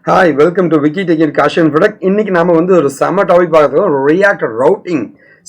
Hi welcome to Vicky tech caution product. இன்னைக்கு நாம வந்து ஒரு செம டாபிக் பார்க்கறோம், ரியாக்ட் ரவுட்டிங்.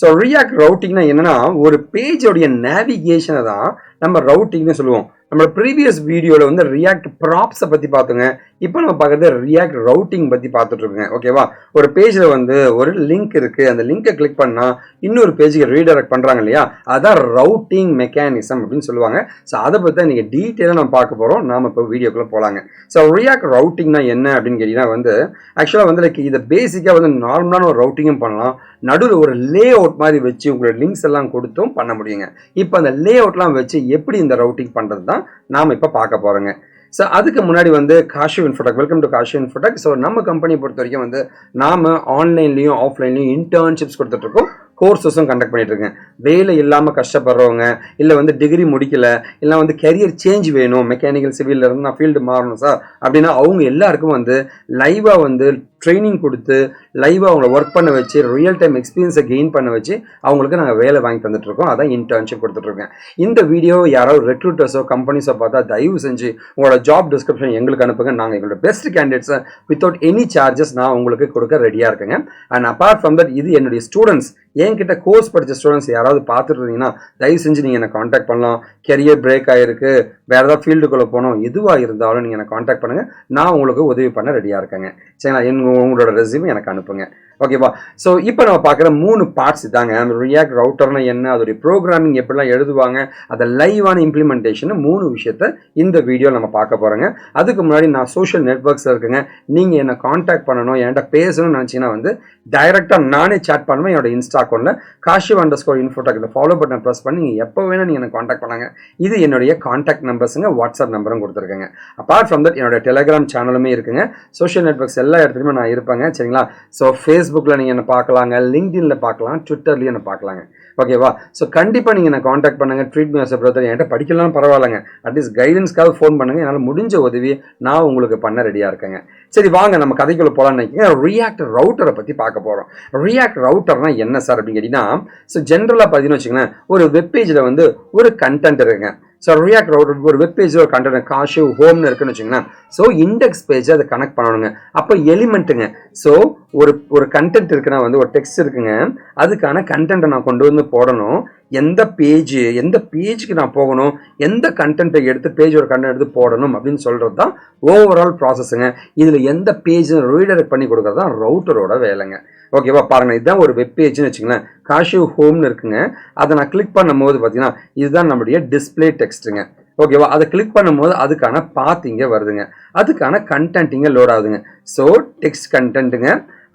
ஸோ ரியாக்ட் ரவுட்டிங்னா என்னன்னா, ஒரு பேஜோடைய நேவிகேஷனை தான் நம்ம ரவுட்டிங்னு சொல்லுவோம். நம்ம ப்ரீவியஸ் வீடியோவில் வந்து ரியாக்ட் ப்ராப்ஸை பற்றி பார்த்துங்க. இப்போ நம்ம பார்க்குறது ரியாக்ட் ரவுட்டிங் பற்றி பார்த்துட்டு இருக்கோங்க. ஓகேவா? ஒரு பேஜில் வந்து ஒரு லிங்க் இருக்குது, அந்த லிங்கை கிளிக் பண்ணால் இன்னொரு பேஜுக்கு ரீடைரக்ட் பண்ணுறாங்க இல்லையா, அதான் ரவுட்டிங் மெக்கானிசம் அப்படின்னு சொல்லுவாங்க. ஸோ அதை பற்றி தான் நீங்கள் டீட்டெயிலாக நம்ம பார்க்க போகிறோம். நாம் இப்போ வீடியோக்குள்ளே போகலாங்க. ஸோ ரியாக்ட் ரவுட்டிங்னா என்ன அப்படின்னு கேட்டிங்கன்னா வந்து, ஆக்சுவலாக வந்து லைக் இதை பேசிக்காக வந்து நார்மலான ஒரு ரவுட்டிங்கும் பண்ணலாம், நடுவில் ஒரு லே அவுட் மாதிரி வச்சு உங்களோட லிங்க்ஸ் எல்லாம் கொடுத்தும் பண்ண முடியுங்க. இப்போ அந்த லே அவுட்லாம் வச்சு எப்படி இந்த ரவுட்டிங் பண்ணுறது தான் நாம் இப்போ பார்க்க போகிறோங்க. ஸோ அதுக்கு முன்னாடி வந்து Kaashiv Infotech, welcome to Kaashiv Infotech. So நம்ம கம்பெனியை பொறுத்த வரைக்கும் வந்து நாம் ஆன்லைன்லையும் ஆஃப்லைன்லையும் இன்டர்ன்ஷிப்ஸ் கொடுத்துட்ருக்கோம், கோர்சஸும் கண்டக்ட் பண்ணிட்டு இருக்கேன். வேலை இல்லாமல் கஷ்டப்படுறவங்க, இல்லை வந்து டிகிரி முடிக்கல, இல்லை வந்து கெரியர் சேஞ்ச் வேணும், மெக்கானிக்கல் சிவிலில் இருந்து நான் ஃபீல்டு மாறணும் சார் அப்படின்னா அவங்க எல்லாருக்கும் வந்து லைவாக வந்து ட்ரைனிங் கொடுத்து லைவாக அவங்கள ஒர்க் பண்ண வச்சு ரியல் டைம் எக்ஸ்பீரியன்ஸை கெயின் பண்ண வச்சு அவங்களுக்கு நாங்கள் வேலை வாங்கி தந்துட்டுருக்கோம். அதான் இன்டர்ன்ஷிப் கொடுத்துட்ருக்கேன். இந்த வீடியோ யாராவது ரெக்ரூட்டர்ஸோ கம்பெனிஸோ பார்த்தா தயவு செஞ்சு உங்களோட ஜாப் டிஸ்கிரிப்ஷன் எங்களுக்கு அனுப்புங்க. நாங்கள் எங்களோட பெஸ்ட் கேண்டிடேட்ஸை வித்தவுட் எனி சார்ஜஸ் நான் உங்களுக்கு கொடுக்க ரெடியாக இருக்குங்க. அண்ட் அப்பார்ட் ஃப்ரம் தட், இது என்னுடைய ஸ்டூடெண்ட்ஸ், என்கிட்ட கோர்ஸ் படித்த ஸ்டூடெண்ட்ஸ் யாராவது பார்த்துட்டு இருந்தீங்கன்னா தயவு செஞ்சு நீங்கள் என்னை காண்டாக்ட் பண்ணலாம். கெரியர் பிரேக் ஆகிருக்கு, வேறு ஏதாவது ஃபீல்டுக்குள்ளே போகணும், எதுவாக இருந்தாலும் நீங்கள் என்னை காண்டாக்ட் பண்ணுங்கள். நான் உங்களுக்கு உதவி பண்ண ரெடியாக இருக்கேங்க. சரிங்களா? உங்களோட ரெஸ்யூம் எனக்கு அனுப்புங்க. ஓகேவா? ஸோ இப்போ நம்ம பார்க்குற 3 பார்ட்ஸ் இதாங்க. ரியாக்ட் ரவுட்டர்னா என்ன, அதோடைய ப்ரோக்ராமிங் எப்படிலாம் எழுதுவாங்க, அதை லைவான இம்ப்ளிமெண்டேஷன் 3 விஷயத்த இந்த வீடியோ நம்ம பார்க்க போகிறோங்க. அதுக்கு முன்னாடி நான் சோஷியல் நெட்வொர்க்ஸில் இருக்குங்க. நீங்கள் என்னை காண்டாக்ட் பண்ணணும், என்கிட்ட பேசணும்னு நினச்சிங்கன்னா வந்து டைரெக்டாக நானே சேட் பண்ணுவேன். என்னோட இன்ஸ்டா அக்கௌண்ட்டில் Kashiv_Infotech இந்த ஃபாலோ பட்டன் ப்ரெஸ் பண்ணி நீங்கள் எப்போ வேணால் நீங்கள் எனக்கு காண்டாக்ட் பண்ணாங்க. இது என்னுடைய காண்டாக்ட் நம்பர்ஸுங்க, வாட்ஸ்அப் நம்பரும் கொடுத்துருக்கேங்க. அப்பார்ட் ஃப்ரம் தட் என்னோட டெலிகிராம் சேனலுமே இருக்குங்க. சோஷியல் நெட்வொர்க்ஸ் எல்லா இடத்துலையுமே நான் இருப்பேங்க. சரிங்களா? ஸோ ஃபேஸ்புக்கில் நீங்கள் என்ன பார்க்கலாங்க, லிங்க்டின்ல பார்க்கலாம், ட்விட்டர்லையும் என்ன பார்க்கலாங்க. ஓகேவா? ஸோ கண்டிப்பாக நீங்கள் என்ன காண்டாக்ட் பண்ணுங்கள். Treat me as a brother. என்கிட்ட படிக்கலாம் பரவாயில்லைங்க, அட்லீஸ்ட் கைடன்ஸ்க்காக ஃபோன் பண்ணுங்கள். என்னால் முடிஞ்ச உதவியை நான் உங்களுக்கு பண்ண ரெடியாக இருக்கேங்க. சரி வாங்க நம்ம கதைக்குள்ளே போகலான்னு நினைக்கிறேன். ரியாக்ட் ரவுட்டரை பற்றி பார்க்க போகிறோம். ரியாக்ட் ரவுட்டர்னா என்ன சார் அப்படின்னு கேட்டிங்கன்னா, ஸோ ஜென்ரலாக பார்த்தீங்கன்னு வச்சுக்கோங்களேன், ஒரு வெப்பேஜில் வந்து ஒரு கண்டென்ட் இருக்குங்க. ஸோ ரியாக்ட் ரவுட்டர் ஒரு வெப்பேஜில் ஒரு கண்டென்ட் காஷிவ் ஹோம்னு இருக்குன்னு வச்சுக்கோங்களேன். ஸோ இண்டெக்ஸ் பேஜை அதை கனெக்ட் பண்ணணுங்க. அப்போ எலிமெண்ட்டுங்க. ஸோ ஒரு கண்டென்ட் இருக்குன்னா வந்து ஒரு டெக்ஸ்ட் இருக்குங்க, அதுக்கான கண்டென்ட்டை நான் கொண்டு வந்து போடணும். எந்த பேஜுக்கு நான் போகணும், எந்த கண்டென்ட்டை எடுத்து பேஜோட கண்டென்ட் எடுத்து போடணும் அப்படின்னு சொல்கிறது தான் ஓவரால் ப்ராசஸுங்க. இதில் எந்த பேஜ் ரீடைரக்ட் பண்ணி கொடுக்குறது தான் ரவுட்டரோட வேலைங்க. ஓகேவா? பாருங்க, இதுதான் ஒரு வெப் பேஜ்னு வச்சுங்களேன். காஷிவ் ஹோம்னு இருக்குங்க. அதை நான் கிளிக் பண்ணும் போது பார்த்தீங்கன்னா இதுதான் நம்மளுடைய டிஸ்பிளே டெக்ஸ்ட்டுங்க. ஓகேவா? அதை கிளிக் பண்ணும்போது அதுக்கான பாத் இங்கே வருதுங்க, அதுக்கான கண்டென்ட் இங்கே லோட் ஆகுதுங்க. ஸோ டெக்ஸ்ட் கண்டென்ட்டுங்க,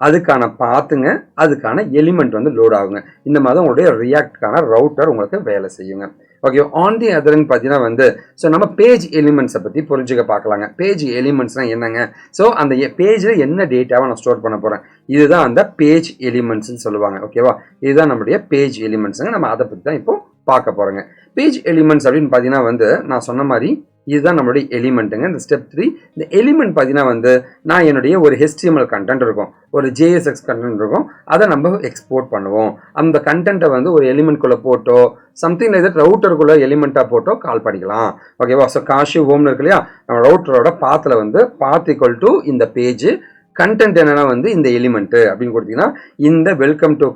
அதுக்கான பாத்துங்க, அதுக்கான எலிமெண்ட் வந்து லோட் ஆகுங்க. இந்த மாதிரி உங்களுடைய ரியாக்ட்கான ரவுட்டர் உங்களுக்கு வேலை செய்யுங்க. ஓகே, ஆன் தி அதர்ன்னு பார்த்தீங்கன்னா வந்து ஸோ நம்ம பேஜ் எலிமெண்ட்ஸை பற்றி புரிஞ்சுக்க பார்க்கலாங்க. பேஜ் எலிமெண்ட்ஸ்னால் என்னங்க? ஸோ அந்த பேஜில் என்ன டேட்டாவை நான் ஸ்டோர் பண்ண போகிறேன், இதுதான் அந்த பேஜ் எலிமெண்ட்ஸ்ன்னு சொல்லுவாங்க. ஓகேவா? இதுதான் நம்மளுடைய பேஜ் எலிமெண்ட்ஸுங்க. நம்ம அதை பற்றி தான் இப்போ பார்க்க போகிறோங்க. பேஜ் எலிமெண்ட்ஸ் அப்படின்னு பார்த்தீங்கன்னா வந்து நான் சொன்ன மாதிரி இதுதான் நம்மளுடைய எலிமெண்ட்டுங்க. இந்த ஸ்டெப் 3, இந்த எலிமெண்ட் பார்த்தீங்கன்னா வந்து நான் என்னுடைய ஒரு HTML கண்டென்ட் இருக்கும், ஒரு JSX கண்டென்ட் இருக்கும், அதை நம்ம எக்ஸ்போர்ட் பண்ணுவோம். அந்த கண்டென்ட்டை வந்து ஒரு எலிமெண்ட்குள்ளே போட்டோ சம்திங் லைக் தட் ரவுட்டருக்குள்ளே எலிமெண்ட்டாக போட்டோ கால் பண்ணிக்கலாம். ஓகேவா? ஸோ காஷிவ் ஹோம்னு இருக்கு இல்லையா, நம்ம ரவுட்டரோட பாத்தில் வந்து பாத் ஈக்குவல் டு இந்த பேஜ் கண்டென்ட் என்னன்னா வந்து இந்த எலிமெண்ட் அப்படின்னு கொடுத்தீங்கன்னா இந்த வெல்கம் டு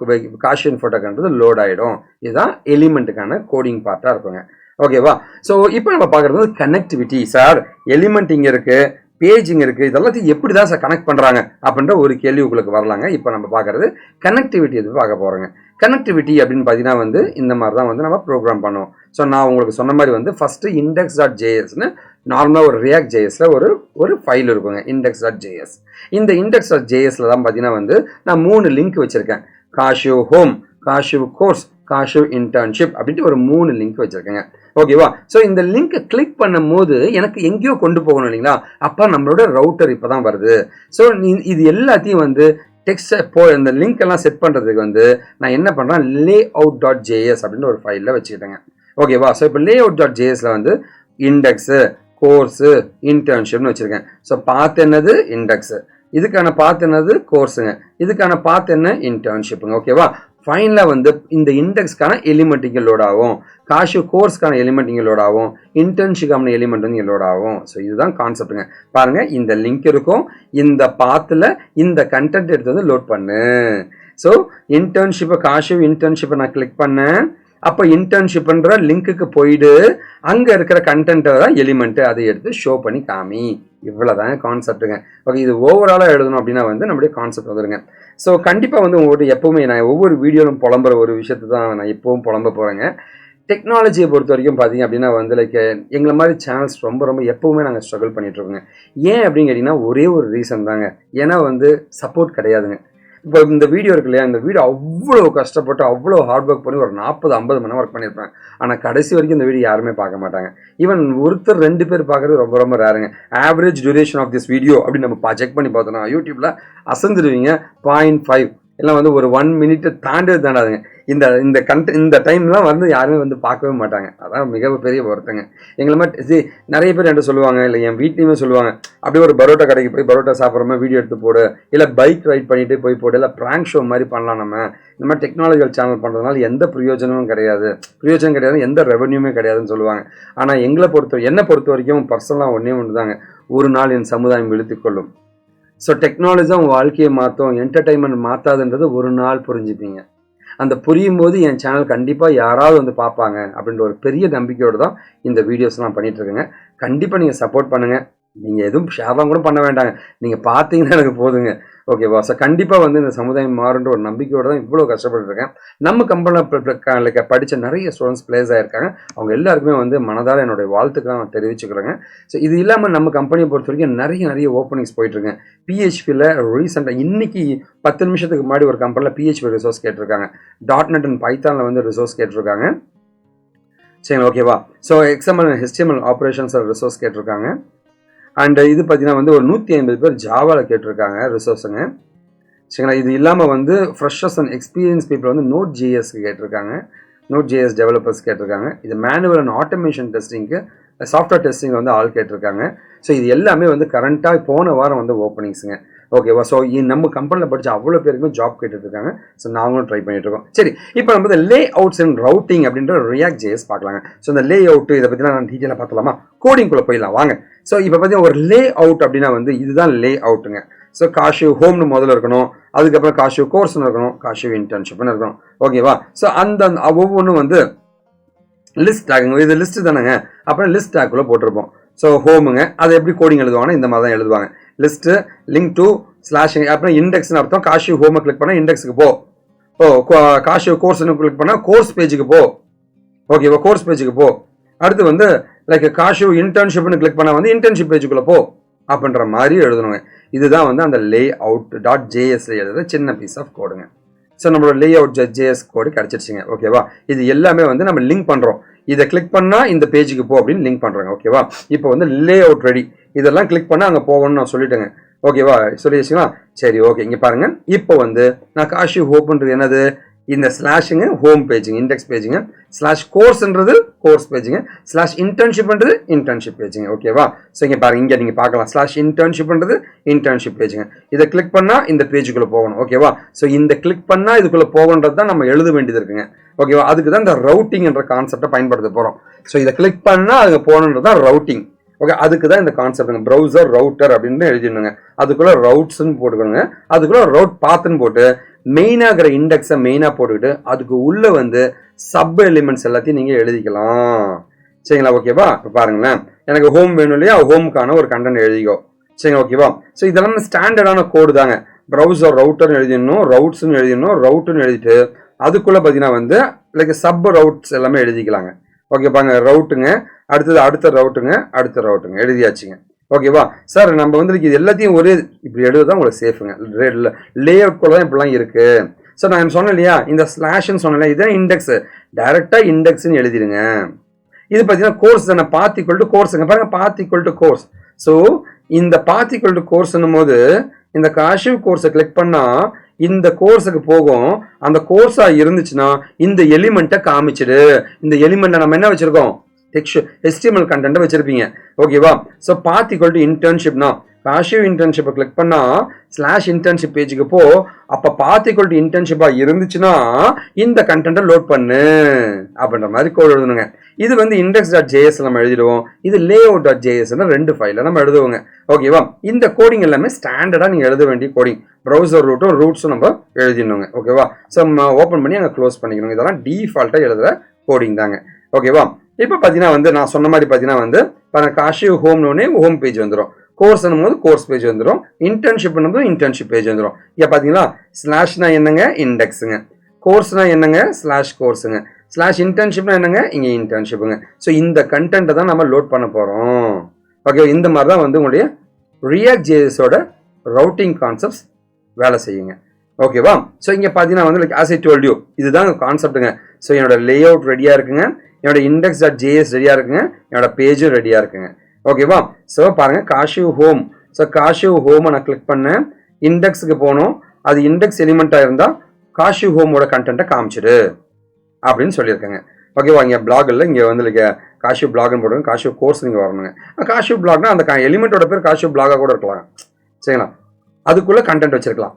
காஷிவ் இன்ஃபோடெக்ன்றது லோட் ஆகிடும். இதுதான் எலிமெண்ட்டுக்கான கோடிங் பார்ட்டாக இருக்குங்க. ஓகேவா? ஸோ இப்போ நம்ம பார்க்குறது வந்து கனெக்டிவிட்டி. சார் எலிமெண்ட் இங்கே இருக்குது, பேஜ் இங்கே இருக்குது, இதெல்லாத்தையும் எப்படி தான் சார் கனெக்ட் பண்ணுறாங்க அப்படின்ற ஒரு கேள்வி உங்களுக்கு வரலாங்க. இப்போ நம்ம பார்க்குறது கனெக்டிவிட்டி எது பார்க்க போகிறோங்க. கனெக்டிவிட்டி அப்படின்னு பார்த்தீங்கன்னா வந்து இந்த மாதிரி தான் வந்து நம்ம ப்ரோக்ராம் பண்ணுவோம். ஸோ நான் உங்களுக்கு சொன்ன மாதிரி வந்து ஃபஸ்ட்டு index.jsன்னு நார்மலாக ஒரு ரியாக்ட் ஜேஎஸில் ஒரு ஃபைல் இருக்குங்க, index.js. இந்த index.jsல தான் பார்த்தீங்கன்னா வந்து நான் 3 லிங்க் வச்சுருக்கேன். Kashiv home, Kashiv course, Kashiv internship அப்படின்ட்டு ஒரு 3 லிங்க் வச்சுருக்கேங்க. ஓகேவா? ஸோ இந்த லிங்க்கை கிளிக் பண்ணும் போது எனக்கு எங்கேயோ கொண்டு போகணும் இல்லைங்களா, அப்போ நம்மளோட ரவுட்டர் இப்போ தான் வருது. ஸோ இது எல்லாத்தையும் வந்து டெக்ஸ்ட்டை இந்த லிங்க் எல்லாம் செட் பண்ணுறதுக்கு வந்து நான் என்ன பண்ணுறேன், layout.js அப்படின்னு ஒரு ஃபைலில் வச்சுக்கிட்டேங்க. ஓகேவா? ஸோ இப்போ layout.jsல வந்து இண்டெக்ஸு, கோர்ஸு, இன்டர்ன்ஷிப்னு வச்சுருக்கேன். ஸோ பாத் என்னது இண்டெக்ஸு, இதுக்கான பாத் என்னது கோர்ஸுங்க, இதுக்கான பாத் என்ன இன்டர்ன்ஷிப்புங்க. ஓகேவா? ஃபைனலாக வந்து இந்த இண்டெக்ஸ்க்கான எலிமெண்ட் இங்கே லோட் ஆகும், காஷியோ கோர்ஸ்க்கான எலிமெண்ட் இங்கே லோட் ஆகும், இன்டர்ன்ஷிப்கான எலிமெண்ட் வந்து இங்கே லோட் ஆகும். ஸோ இதுதான் கான்செப்ட்டுங்க. பாருங்க, இந்த லிங்க் இருக்கும், இந்த பாத்தில் இந்த கண்டென்ட் எடுத்து வந்து லோட் பண்ணு. ஸோ இன்டர்ன்ஷிப்பை காஷியோ இன்டர்ன்ஷிப்பை நான் கிளிக் பண்ணேன். அப்போ இன்டர்ன்ஷிப்ன்ற லிங்க்குக்கு போயிடு, அங்கே இருக்கிற கண்டென்ட்டை தான் எலிமெண்ட்டு அதை எடுத்து ஷோ பண்ணி காமி. இவ்வளோதாங்க கான்செப்ட்டுங்க. ஓகே, இது ஓவராலாக எழுதணும் அப்படின்னா வந்து நம்மளுடைய கான்செப்ட் வந்துடுங்க. ஸோ கண்டிப்பாக வந்து உங்கள்கிட்ட எப்போவுமே நான் ஒவ்வொரு வீடியோவிலும் புலம்புற ஒரு விஷயத்தை தான் நான் எப்பவும் புலம்ப போகிறேங்க. டெக்னாலஜியை பொறுத்த வரைக்கும் பார்த்தீங்க அப்படின்னா வந்து லைக் எங்களை மாதிரி சேனல்ஸ் ரொம்ப எப்போவுமே நாங்கள் ஸ்ட்ரகிள் பண்ணிகிட்ருக்கோங்க. ஏன் அப்படின்னு கேட்டிங்கன்னா ஒரே ஒரு ரீசன் தாங்க. ஏன்னா வந்து சப்போர்ட் கிடையாதுங்க. இப்போ இந்த வீடியோ இருக்கு இல்லையா, இந்த வீடியோ அவ்வளோ கஷ்டப்பட்டு அவ்வளோ ஹார்ட் ஒர்க் பண்ணி ஒரு 40-50 மணி நேரம் ஒர்க் பண்ணியிருப்பேன். ஆனால் கடைசி வரைக்கும் இந்த வீடியோ யாருமே பார்க்க மாட்டாங்க. ஈவன் ஒருத்தர் 2 பேர் பார்க்குறது ரொம்ப ரேருங்க. Average duration of this video அப்படின்னு நம்ம செக் பண்ணி பார்த்தோம்னா யூடியூப்பில் அசந்துடுவீங்க. 0.5 எல்லாம் வந்து ஒரு 1 மினிட்டை தாண்டாதுங்க. இந்த டைம்லாம் வந்து யாருமே வந்து பார்க்கவே மாட்டாங்க. அதான் மிகப்பெரிய வருத்தங்க. எங்களை மாதிரி நிறைய பேர் என்கிட்ட சொல்லுவாங்க, இல்லை என் வீட்லேயுமே சொல்லுவாங்க, அப்படியே ஒரு பரோட்டா கடைக்கு போய் பரோட்டா சாப்பிட்ற வீடியோ எடுத்து போடு, இல்லை பைக் ரைட் பண்ணிட்டு போய் போடு, இல்லை ப்ராங்க் ஷோ மாதிரி பண்ணலாம். நம்ம இந்த மாதிரி டெக்னாலஜிக்கல் சேனல் பண்ணுறதுனால எந்த பிரயோஜனமும் கிடையாது, எந்த ரெவன்யூமே கிடையாதுன்னு சொல்லுவாங்க. ஆனால் என்னை பொறுத்த வரைக்கும் பர்சனலாக ஒன்று தாங்க, ஒரு நாள் என் சமுதாயம் இழுத்துக்கொள்ளும். ஸோ டெக்னாலஜி தான் உங்கள் வாழ்க்கையை மாற்றும், என்டர்டைன்மெண்ட் மாற்றாதுன்றது ஒரு நாள் புரிஞ்சுப்பீங்க. அந்த புரியும் போது என் சேனல் கண்டிப்பாக யாராவது வந்து பார்ப்பாங்க அப்படின்ற ஒரு பெரிய நம்பிக்கையோடு தான் இந்த வீடியோஸ்லாம் பண்ணிகிட்ருக்கேங்க. கண்டிப்பாக நீங்கள் சப்போர்ட் பண்ணுங்கள். நீங்கள் எதுவும் ஷேர்லாம் கூட பண்ண வேண்டாங்க, நீங்கள் பார்த்தீங்கன்னா எனக்கு போதுங்க. ஓகேவா? ஸோ கண்டிப்பாக வந்து இந்த சமுதாயம் மாறுன்ற ஒரு நம்பிக்கையோடு தான் இவ்வளோ கஷ்டப்பட்டுருக்கேன். நம்ம கம்பெனியில் படித்த நிறைய ஸ்டூடெண்ட்ஸ் பிளேஸ் ஆகிருக்காங்க. அவங்க எல்லாருக்குமே வந்து மனதால் என்னுடைய வாழ்த்துக்களை நான் தெரிவிச்சுக்கிறேங்க. ஸோ இது இல்லாமல் நம்ம கம்பெனியை பொறுத்த வரைக்கும் நிறைய ஓப்பனிங்ஸ் போயிட்டுருக்கேன். பிஹெச்பியில் ரீசெண்டாக இன்னைக்கு 10 நிமிஷத்துக்கு முன்னாடி ஒரு கம்பெனியில் பிஹெச்பி ரிசோர்ஸ் கேட்டிருக்காங்க. .NET அண்ட் பைத்தானில் வந்து ரிசோர்ஸ் கேட்டிருக்காங்க. சரிங்களா? ஓகேவா? ஸோ XML அண்ட் HTML ஆப்ரேஷன்ஸில் ரிசோர்ஸ் கேட்டிருக்காங்க. அண்ட் இது பார்த்தீங்கன்னா வந்து ஒரு 150 பேர் ஜாவாவில் கேட்டிருக்காங்க ரிசோர்ஸுங்க. சரிங்களா? இது இல்லாமல் வந்து ஃப்ரெஷர்ஸ் அண்ட் எக்ஸ்பீரியன்ஸ் பீப்புள் வந்து Node.js கேட்டிருக்காங்க, Node.js டெவலப்பர்ஸ் கேட்டிருக்காங்க. இது மேனுவல் அண்ட் ஆட்டோமேஷன் டெஸ்டிங்க்கு, சாஃப்ட்வேர் டெஸ்டிங் வந்து ஆள் கேட்டிருக்காங்க. ஸோ இது எல்லாமே வந்து கரண்ட்டாக போன வாரம் வந்து ஓப்பனிங்ஸுங்க. ஓகேவா? ஸோ நம்ம கம்பெனியில் படித்த அவ்வளோ பேருக்குமே ஜாப் கேட்டுட்ருக்காங்க. ஸோ நாங்களும் ட்ரை பண்ணிட்டுருக்கோம். சரி, இப்போ நம்ம இந்த லே அவுட்ஸ் அண்ட் ரவுட்டிங் அப்படின்ற React.js பார்க்கலாங்க. ஸோ இந்த லே அவுட்டு இதை பற்றிலாம் நான் டீட்டெயிலாக பார்த்தலாமா? கோடிங்குள்ளே போயிடலாம் வாங்க. ஸோ இப்போ பார்த்தீங்கன்னா ஒரு லே அவுட் அப்படின்னா வந்து இதுதான் லே அவுட்டுங்க. ஸோ காஷியோ ஹோம்னு முதல்ல இருக்கணும், அதுக்கப்புறம் காஷியோ கோர்ஸ்னு இருக்கணும், காஷியோ இன்டர்ன்ஷிப்னு இருக்கணும். ஓகேவா? ஸோ அந்த ஒவ்வொன்றும் வந்து லிஸ்ட் டேக்குங்க. இது லிஸ்ட் தானேங்க, அப்புறம் லிஸ்ட் டேக்குள்ளே போட்டிருப்போம். ஸோ ஹோமுங்க, அதை எப்படி கோடிங் எழுதுவாங்கன்னா இந்த மாதிரி தான் எழுதுவாங்க. லிஸ்ட்டு லிங்க் டு ஸ்லாஷிங், அப்புறம் இண்டெக்ஸ்னு அர்த்தம். காஷியோ ஹோமை கிளிக் பண்ணால் இண்டெக்ஸுக்கு போ, காஷியோ கோர்ஸ்னு கிளிக் பண்ணால் கோர்ஸ் பேஜுக்கு போ. ஓகேவா? கோர்ஸ் பேஜுக்கு போ. அடுத்து வந்து லைக் காஷியோ இன்டர்ன்ஷிப்னு கிளிக் பண்ணால் வந்து இன்டர்ன்ஷிப் பேஜுக்குள்ளே போ அப்படின்ற மாதிரி எழுதணுங்க. இதுதான் வந்து அந்த லே அவுட் .js எழுதுற சின்ன பீஸ் ஆஃப் கோடுங்க. ஸோ நம்மளோட லே அவுட் .js கோடு கிடச்சிருச்சுங்க. ஓகேவா? இது எல்லாமே வந்து நம்ம லிங்க் பண்ணுறோம். இதை கிளிக் பண்ணால் இந்த பேஜுக்கு போ அப்படின்னு லிங்க் பண்ணுறாங்க. ஓகேவா? இப்போ வந்து லே அவுட் ரெடி. இதெல்லாம் கிளிக் பண்ணால் அங்கே போகணும்னு நான் சொல்லிட்டேங்க. ஓகேவா? சொல்லி வச்சுங்களா? சரி, ஓகே. இங்கே பாருங்கள், இப்போ வந்து நான் காஷியோ ஹோம்ன்றது என்னது, இந்த ஸ்லாஷுங்க ஹோம் பேஜுங்க, இண்டெக்ஸ் பேஜுங்க, ஸ்லாஷ் கோர்ஸ்ன்றது கோர்ஸ் பேஜுங்க, ஸ்லாஷ் இன்டர்ன்ஷிப்ன்றது இன்டர்ன்ஷிப் பேஜுங்க. ஓகேவா? ஸோ இங்கே பாருங்க, இங்கே நீங்கள் பார்க்கலாம் ஸ்லாஷ் இன்டர்ன்ஷிப்ன்றது இன்டர்ன்ஷிப் பேஜுங்க. இதை கிளிக் பண்ணால் இந்த பேஜுக்குள்ளே போகணும். ஓகேவா? ஸோ இந்த கிளிக் பண்ணால் இதுக்குள்ளே போகணுன்றது தான் நம்ம எழுத வேண்டியது இருக்குங்க. ஓகேவா? அதுக்கு தான் இந்த ரவுட்டிங் என்ற கான்செப்டை பயன்படுத்த போகிறோம். ஸோ இதை கிளிக் பண்ணால் அதுக்கு போகணுன்றது தான் ரவுட்டிங். ஓகே, அதுக்கு தான் இந்த கான்செப்ட். ப்ரௌசர் ரவுட்டர் அப்படின்னு எழுதிடணுங்க. அதுக்குள்ளே ரவுட்ஸ்ன்னு போட்டுக்கணுங்க. அதுக்குள்ளே ரவுட் பாத்துன்னு போட்டு மெயினாக இருக்கிற இண்டெக்ஸை மெயினாக போட்டுக்கிட்டு அதுக்கு உள்ளே வந்து சப் எலிமெண்ட்ஸ் எல்லாத்தையும் நீங்கள் எழுதிக்கலாம். சரிங்களா? ஓகேவா? இப்போ பாருங்களேன், எனக்கு ஹோம் வேணும் இல்லையா, ஹோமுக்கான ஒரு கண்டென்ட் எழுதிக்கோ. சரிங்களா? ஓகேவா? ஸோ இதெல்லாம் ஸ்டாண்டர்டான கோடு தாங்க. ப்ரௌசர் ரவுட்டர்னு எழுதிடணும், ரவுட்ஸ்ன்னு எழுதிடணும், ரவுட்டுன்னு எழுதிட்டு அதுக்குள்ளே பார்த்தீங்கன்னா வந்து லைக் சப் ரவுட்ஸ் எல்லாமே எழுதிக்கலாங்க. ஓகே பாருங்க, ரவுட்டுங்க, அடுத்த ரவுட்டுங்க எழுதியாச்சுங்க. ஓகேவா சார்? நம்ம வந்து இது எல்லாத்தையும் ஒரே இப்படி எழுதுதான் உங்களுக்கு சேஃபுங்க. லே அவுட் கூட தான் இப்படிலாம் இருக்கு. சார் நான் சொன்னேன் இல்லையா, இந்த ஸ்லாஷ்ன்னு சொன்னேன், இதுதான் இண்டெக்ஸ். டைரக்டாக இண்டெக்ஸ்ன்னு எழுதிடுங்க. இது பார்த்தீங்கன்னா கோர்ஸ் தானே, பாத் ஈக்குவல் டு கோர்ஸுங்க. பாருங்க, path equal to course. So இந்த பாத் ஈக்குவல் டு கோர்ஸ்ன்னும் போது இந்த காஷியோ கோர்ஸை கிளிக் பண்ணால் இந்த கோர்ஸுக்கு போகும். அந்த கோர்ஸா இருந்துச்சுன்னா இந்த எலிமெண்ட்டை காமிச்சிடு. இந்த எலிமெண்ட்டை நம்ம என்ன வச்சிருக்கோம், HTML கண்டென்ட் வச்சிருப்பீங்க. ஓகேவா? ஸோ பாத் ஈக்குவல் டு இன்டர்ன்ஷிப்னா காஷிவ் இன்டர்ன்ஷிப்பை கிளிக் பண்ணா ஸ்லாஷ் இன்டர்ன்ஷிப் பேஜுக்கு போ. அப்போ பாத் ஈக்குவல் டு இன்டர்ன்ஷிப்பாக இருந்துச்சுன்னா இந்த கண்டென்ட்டை லோட் பண்ணு அப்படின்ற மாதிரி கோட் எழுதணுங்க. இது வந்து index.js நம்ம எழுதிடுவோம். இது layout.js ரெண்டு ஃபைலில் நம்ம எழுதுவோங்க. ஓகேவா? இந்த கோடிங் எல்லாமே ஸ்டாண்டர்டாக நீங்கள் எழுத வேண்டிய கோடிங். ப்ரௌசர் ரூட்ஸும் நம்ம எழுதிடணுங்க. ஓகேவா? ஸோ நம்ம ஓப்பன் பண்ணி அங்கே க்ளோஸ் பண்ணிக்கணும். இதெல்லாம் டிஃபால்ட்டாக எழுதுகிற கோடிங் தாங்க. ஓகேவா? இப்போ பார்த்தீங்கன்னா வந்து நான் சொன்ன மாதிரி பார்த்தீங்கன்னா வந்து காஷிவ் ஹோம்னோடனே ஹோம் பேஜ் வந்துடும். கோர்ஸ் போது கோர்ஸ் பேஜ் வந்துடும். இன்டர்ன்ஷிப் போது இன்டர்ன்ஷிப் பேஜ் வந்துடும். இங்கே பார்த்தீங்களா ஸ்லாஷ்னா என்னங்க இண்டெக்ஸுங்க, கோர்ஸ்னா என்னங்க ஸ்லாஷ் கோர்ஸுங்க, ஸ்லாஷ் இன்டர்ன்ஷிப்னா என்னங்க இங்கே இன்டர்ன்ஷிப்புங்க. ஸோ இந்த கண்டென்ட்டை தான் நம்ம லோட் பண்ண போகிறோம். ஓகே, இந்த மாதிரி தான் வந்து உங்களுடைய ரியாக்ட் ஜேஎஸோட ரவுட்டிங் கான்செப்ட்ஸ் வேலை செய்யுங்க. ஓகேவா? ஸோ இங்கே பார்த்தீங்கன்னா வந்து like as I told you இதுதான் கான்செப்ட்டுங்க. ஸோ என்னோட லே அவுட் ரெடியாக இருக்குங்க, என்னோட index.js ரெடியாக இருக்குங்க, என்னோட பேஜும் ரெடியாக இருக்குங்க. ஓகேவா? ஸோ பாருங்க காஷிவ் ஹோம். ஸோ காஷிவ் ஹோமை நான் கிளிக் பண்ணேன், இண்டெக்ஸுக்கு போகணும். அது இண்டெக்ஸ் எலிமெண்ட்டாக இருந்தால் காஷிவ் ஹோமோட கண்டென்ட்டை காமிச்சிடு அப்படின்னு சொல்லியிருக்கேங்க. ஓகேவா? இங்கே பிளாகில் இங்கே வந்து லைக் காஷிவ் பிளாக்னு போடுங்க, காஷிவ் கோர்ஸ் நீங்கள் வரணுங்க. காஷிவ் பிளாக்னா அந்த எலிமெண்ட்டோட பேர் காஷிவ் பிளாகாக கூட இருக்கலாம். சரிங்களா? அதுக்குள்ளே கண்டென்ட் வச்சிருக்கலாம்.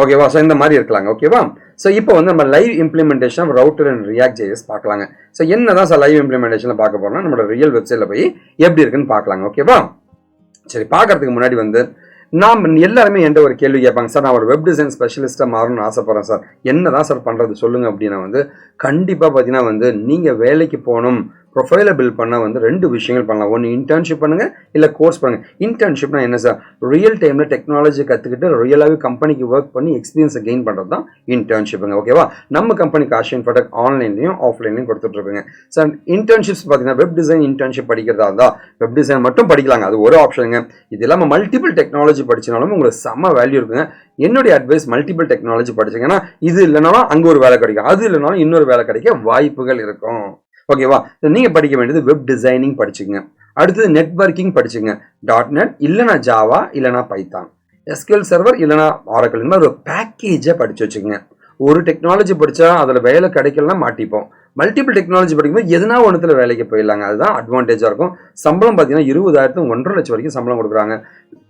ஓகேவா? ஸோ இந்த மாதிரி இருக்கலாங்க. ஓகேவா? ஸோ இப்போ வந்து நம்ம live implementation of router and React JS பார்க்கலாங்க. ஸோ என்ன தான் சார் லைவ் இம்ப்ளிமெண்டேஷனில் பார்க்க போகிறோம்னா நம்மளோட ரியல் வெப்சைட்டில் போய் எப்படி இருக்குன்னு பார்க்கலாங்க. ஓகேவா? சரி, பார்க்கறதுக்கு முன்னாடி வந்து நாம் எல்லாருமே என்கிட்ட ஒரு கேள்வி கேட்பாங்க, சார் நான் ஒரு வெப் டிசைன் ஸ்பெஷலிஸ்ட்டாக மாறணும்னு ஆசைப்பட்றேன் சார், என்ன தான் சார் பண்ணுறது சொல்லுங்கள் அப்படின்னா வந்து கண்டிப்பாக பார்த்தீங்கன்னா வந்து நீங்கள் வேலைக்கு போகணும், ப்ரொஃபைலை பில்ட் பண்ண வந்து ரெண்டு விஷயங்கள் பண்ணலாம். ஒன்று இன்டர்ன்ஷிப் பண்ணுங்க, இல்லை கோர்ஸ் பண்ணுங்க. இன்டர்ன்ஷிப்னா என்ன சார்? ரியல் டைமில் டெக்னாலஜி கற்றுக்கிட்டு ரியலாகவே கம்பெனிக்கு ஒர்க் பண்ணி எக்ஸ்பீரியன்ஸை கெயின் பண்ணுறது தான் இன்டர்ன்ஷிப்புங்க. ஓகேவா? நம்ம கம்பெனி காஷி இன்ஃபோடெக் ஆன்லைன்லையும் ஆஃப்லைன்லையும் கொடுத்துட்ருக்குங்க. சார் இன்டர்ன்ஷிப்ஸ் பார்த்தீங்கன்னா வெப் டிசைன் இன்டர்ன்ஷிப் படிக்கிறதா இருந்தால் வெப் டிசைன் மட்டும் படிக்கலாங்க, அது ஒரு ஆப்ஷனுங்க. இது இல்லாமல் மல்டிபிள் டெக்னாலஜி படிச்சினாலும் உங்களுக்கு செம்ம வேல்யூ இருக்குங்க. என்னுடைய அட்வைஸ் மல்டிபிள் டெக்னாலஜி படிச்சிங்கன்னா இது இல்லைனாலும் அங்கே ஒரு வேலை கிடைக்கும், அது இல்லைனாலும் இன்னொரு வேலை கிடைக்க வாய்ப்புகள் இருக்கும். ஓகேவா? நீங்கள் படிக்க வேண்டியது வெப் டிசைனிங் படிச்சுங்க, அடுத்தது நெட்வொர்க்கிங் படிச்சுங்க, .NET இல்லைனா ஜாவா இல்லைனா பைத்தான், SQL சர்வர் இல்லைனா ஆரக்கிள், இந்த மாதிரி ஒரு பேக்கேஜை படிச்சு வச்சுக்கோங்க. ஒரு டெக்னாலஜி படித்தா அதில் வேலை கிடைக்கலன்னா மாட்டிப்போம். மல்டிபிள் டெக்னாலஜி படிக்கும்போது எதுனா ஒன்றுத்துல வேலைக்கு போயிடலாங்க, அதுதான் அட்வான்டேஜாக இருக்கும். சம்பளம் பார்த்தீங்கன்னா 20,000 1.5 லட்சம் வரைக்கும் சம்பளம் கொடுக்குறாங்க.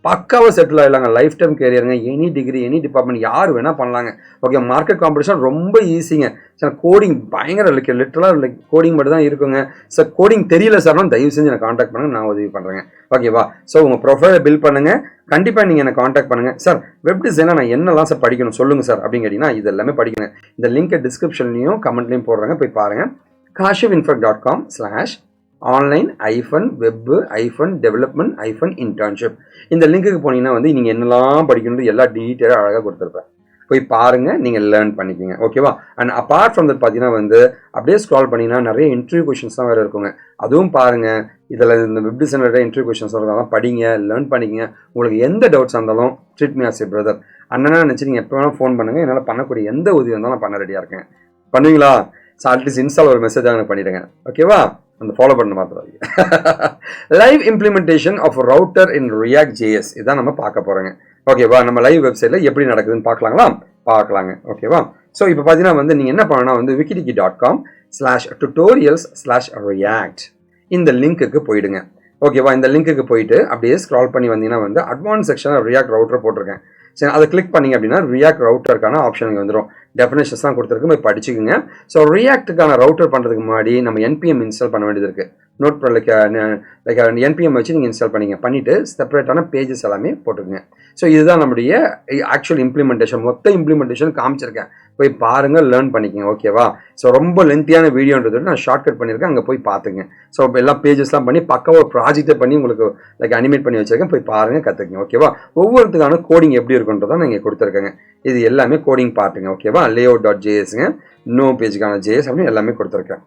பக்காவாக செட்டில் ஆகிடலாங்க, லைஃப் டைம் கேரியருங்க. எனி டிகிரி எனி டிபார்ட்மெண்ட் யார் வேணால் பண்ணலாங்க. ஓகே, மார்க்கெட் காம்படிஷன் ரொம்ப ஈஸிங்க. சார் கோடிங் பயங்கர லிட்டரலாக லைக் கோடிங் மட்டும் தான் இருக்குங்க. சார் கோடிங் தெரியல சார்னா தயவு செஞ்சு எனக்கு காண்டாக்ட் பண்ணுங்க, நான் உதவி பண்ணுறேங்க. ஓகேவா? ஸோ உங்கள் ப்ரொஃபைலை பில்ட் பண்ணுங்கள், கண்டிப்பாக நீங்கள் எனக்கு காண்டாக்ட் பண்ணுங்கள். சார் வெப் டிசைனாக நான் என்னெல்லாம் சார் படிக்கணும் சொல்லுங்கள் சார் அப்படின்னு கேட்டிங்கன்னா இது எல்லாமே படிக்கணும். இந்த லிங்க்கை டிஸ்கிரிப்ஷன்லையும் கமெண்ட்லையும் போடுறாங்க, போய் பாருங்கள். kashivinfo.com/online-web-development-internship இந்த லிங்க்குக்கு போனீங்கன்னா வந்து நீங்கள் என்னெல்லாம் படிக்கணும் எல்லா டீட்டெயிலாக அழகாக கொடுத்துருப்பேன். போய் பாருங்க, நீங்கள் லேர்ன் பண்ணிக்கோங்க. ஓகேவா? அண்ட் அப்பார்ட் ஃப்ரம் தட் பார்த்தீங்கன்னா வந்து அப்படியே ஸ்க்ரால் பண்ணிங்கன்னா நிறைய இன்டர்வியூ கொஷின்ஸ் தான் வேறு இருக்குங்க, அதுவும் பாருங்கள். இதில் இந்த வெப் டிசைனோட இன்டர்வியூ கொஷின்ஸ் அதெல்லாம் படிங்க, லேர்ன் பண்ணிக்கங்க. உங்களுக்கு எந்த டவுட்ஸ் இருந்தாலும் treat me as a brother, அண்ணனா நினச்சி நீங்கள் எப்போ வேணாலும் ஃபோன் பண்ணுங்கள். என்னால் பண்ணக்கூடிய எந்த உதவி இருந்தாலும் நான் பண்ண ரெடியாக இருக்கேன். பண்ணுவீங்களா? ஸோ அட்லீஸ்ட் இன்ஸ்டால் ஒரு மெசேஜாக எனக்கு பண்ணிவிடுங்க. ஓகேவா? அந்த ஃபாலோ பண்ண மாத்திரம். Live implementation of router in React JS இதான் நம்ம பார்க்க போகிறோங்க. ஓகேவா? நம்ம லைவ் வெப்சைட்டில் எப்படி நடக்குதுன்னு பார்க்கலாங்க. ஓகேவா? ஸோ இப்போ பார்த்தீங்கன்னா வந்து நீங்கள் என்ன பண்ணணும்னா வந்து wikidiki.com/tutorials/react இந்த லிங்க்குக்கு போயிடுங்க. ஓகேவா? இந்த லிங்க்குக்கு போயிட்டு அப்படியே ஸ்க்ரால் பண்ணி வந்தீங்கன்னா வந்து அட்வான்ஸ் செக்ஷனில் ரியாக்ட் ரவுட்டர் போட்டிருக்கேன். சரி, அதை கிளிக் பண்ணிங்க அப்படின்னா ரியாக்ட் ரவுட்டருக்கான ஆப்ஷன் இங்கே வந்துடும். டெஃபினேஷன்ஸ் தான் கொடுத்துருக்கு, போய் படிச்சுக்குங்க. ஸோ ரியாக்டுக்கான ரவுட்டர் பண்ணுறதுக்கு முன்னாடி நம்ம NPM இன்ஸ்டால் பண்ண வேண்டியது இருக்குது. நோட் லைக் NPM வச்சு நீங்கள் இன்ஸ்டால் பண்ணிவிட்டு செப்பரேட்டான பேஜஸ் எல்லாமே போட்டுக்குங்க. ஸோ இதுதான் நம்முடைய ஆக்சுவல் இம்ப்ளிமெண்டேஷன். மொத்த இம்ப்ளிமெண்டேஷன் காமிச்சிருக்கேன், போய் பாருங்கள், லேர்ன் பண்ணிக்கங்க. ஓகேவா? ஸோ ரொம்ப லென்த்தியான வீடியோன்றது நான் ஷார்ட்கட் பண்ணியிருக்கேன், அங்கே போய் பார்த்துங்க. ஸோ இப்போ எல்லா பேஜஸ்லாம் பண்ணி பக்காவாக ஒரு ப்ராஜெக்டை பண்ணி உங்களுக்கு லைக் அனிமேட் பண்ணி வச்சுருக்கேன், போய் பாருங்கள், கற்றுக்குங்க. ஓகேவா? ஒவ்வொருத்துக்கான கோடிங் எப்படி இருக்குன்றதான் நான் இங்கே கொடுத்துருக்கேங்க. இது எல்லாமே கோடிங் பார்ட்டுங்க. ஓகேவா? layout.jsங்க, நோ பேஜுக்கான JS அப்படின்னு எல்லாமே கொடுத்துருக்கேன்.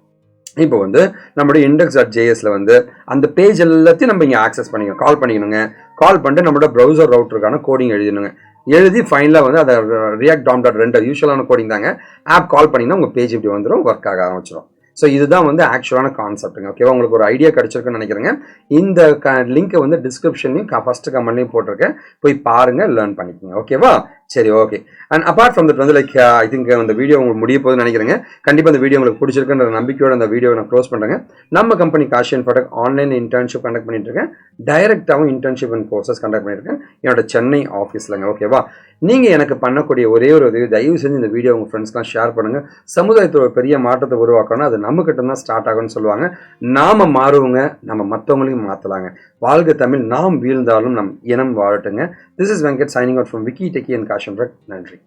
இப்போ வந்து நம்மளுடைய index.jsல வந்து அந்த பேஜ் எல்லாத்தையும் நம்ம இங்கே ஆக்சஸ் பண்ணிக்கணும். கால் பண்ணிக்கணுங்க. கால் பண்ணிட்டு நம்மளோட ப்ரௌசர் ரவுட்டருக்கான கோடிங் எழுதணுங்க. எழுதி ஃபைனலாக வந்து அதை react.render யூஸ்வலான கோடிங் தாங்க. ஆப் கால் பண்ணிங்கன்னா உங்கள் பேஜ் இப்படி வந்துடும், ஒர்க் ஆக ஆரம்பிச்சிடும். ஸோ இதுதான் வந்து ஆக்சுவலான கான்செப்ட்டுங்க. ஓகேவா? உங்களுக்கு ஒரு ஐடியா கிடைச்சிருக்குன்னு நினைக்கிறேங்க. இந்த லிங்கை வந்து டிஸ்கிரிப்ஷன்லையும் ஃபர்ஸ்ட் கமெண்ட்லையும் போட்டிருக்கேன். போய் பாருங்க, லேர்ன் பண்ணிக்கோங்க. ஓகேவா? சரி, okay. And apart from that வந்து லைக் ஐ திங்க் அந்த வீடியோ உங்களுக்கு முடிய போகுதுன்னு நினைக்கிறேங்க. கண்டிப்பாக இந்த வீடியோ உங்களுக்கு பிடிச்சிருக்குன்ற நம்பிக்கையோட அந்த வீடியோ நான் க்ளோஸ் பண்ணுறேங்க. நம்ம company Cauchy Infotech online internship conduct பண்ணிட்டு இருக்கேன். டைரக்டாகவும் இன்டர்ன்ஷிப் அண்ட் கோர்சஸ் கண்டக்ட் பண்ணியிருக்கேன் என்னோட சென்னை ஆஃபீஸ்லங்க. ஓகேவா? நீங்கள் எனக்கு பண்ணக்கூடிய ஒரே ஒரு உதவி, தயவு செஞ்சு இந்த வீடியோ உங்கள் ஃப்ரெண்ட்ஸ்லாம் ஷேர் பண்ணுங்கள். சமுதாயத்தில் ஒரு பெரிய மாற்றத்தை உருவாக்கணும். அது நம்மக்கிட்ட தான் ஸ்டார்ட் ஆகும்னு சொல்லுவாங்க. நாம் மாறுவோங்க, நம்ம மற்றவங்களையும் மாற்றலாங்க. வாழ்க தமிழ், நாம் வீழ்ந்தாலும் நம் இனம் வாழட்டுங்க. This is Venkat signing out from Vicky Techie and Kaashiv Infotech. நன்றி.